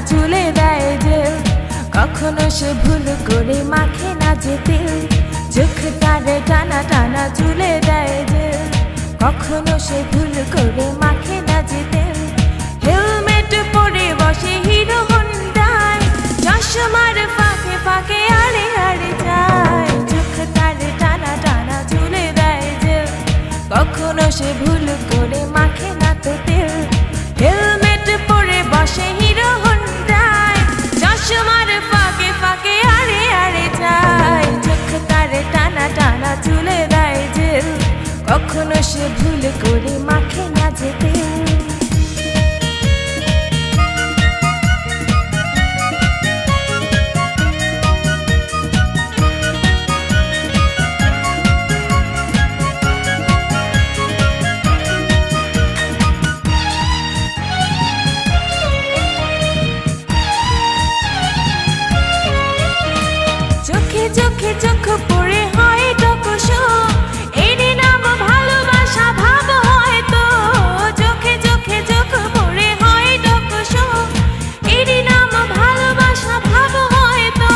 চুলে দেয় জেল, কখনো সে ভুল করে মাখে না যে তেল। চোখ তারে টানা টানা চুলে দেয় জেল, কখনো সে ভুল করে মাখে না যে তেল। হেলমেট পরে বসে হিরো হোন্ডায়, চশমার ফাঁকে ফাঁকে আড়ে আড়ে যায়। চোখ তারে টানা টানা চুলে দেয় জেল, কখনো সে ভুল করে মাখে না তো তেল। হেলমেট পরে বসে হিরো হোন্ডায়, চশমার ফাঁকে ফাঁকে আড়ে আড়ে যায়। চোখ তারে টানা টানা চুলে দেয় জেল, কখনো সে ভুল করে মাখে না যে তেল। চোখে চোখে চোখ পড়ে হয় টকশো, এরই নাম ভালোবাসা ভাব হয়তো। চোখে চোখে চোখ পড়ে হয় টকশো, এরই নাম ভালোবাসা ভাব হয়তো।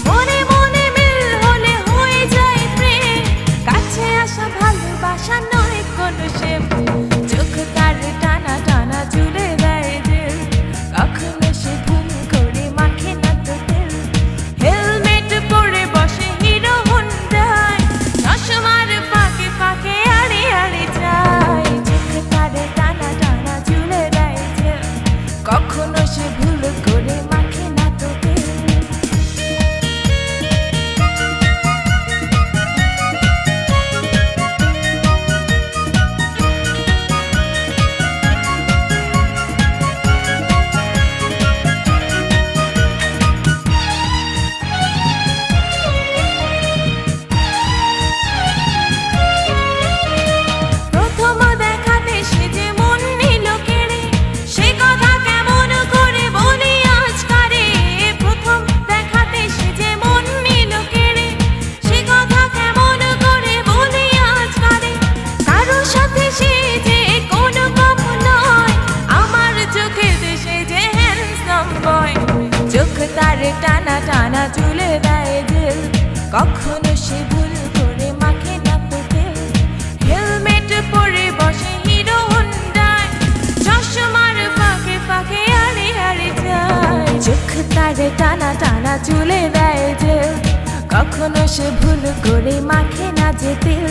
মনে মনে মিল হলে হয়ে যায় প্রেম, কাছে আসা ভালোবাসা নয় কোনো সেম। চোখ তার টানা টানা চুলে দেয় জেল, কখনো সে ভুল করে মাখে না তো তেল। হেলমেট পরে বসে হিরো হোন্ডায়, চশমার ফাঁকে ফাঁকে আড়ে আড়ে যায়। চোখ তারে টানা টানা চুলে দেয় জেল, কখনো সে ভুল করে মাখে না তো তেল। প্রথম দেখাতে সে যে মন নিল কেড়ে, সে কথা কেমন করে বলি আজকারে। প্রথম দেখাতে সে যে মন নিল কেড়ে, সে কথা কেমন করে বলি আজকারে। কারোর সাথে সে যে কোনো কম নয়, আমার চোখে সে যে হ্যান্ডসাম বয়। চোখ তারে টানা টানা চুলে দেয় জেল, কখনো সে ভুল করে মাখে না তো তেল। হেলমেট পরে বসে হিরো হোন্ডায়, চশমার ফাঁকে ফাঁকে আড়ে আড়ে যায়। চোখ তারে টানা টানা চুলে দেয় জেল, কখনো সে ভুল করে মাখে না যে তেল।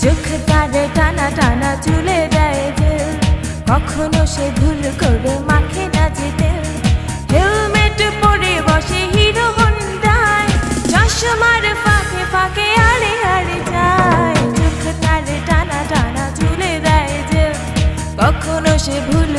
চোখ তারে টানা টানা চুলে দেয় জেল, কখনো সে ভুল করে মাখে না যে তেল। হেলমেট পরে বসে হিরো হোন্ডায়, চশমার ফাঁকে ফাঁকে আড়ে আড়ে যায়। চোখ তারে টানা টানা চুলে দেয় জেল, কখনো সে ভুল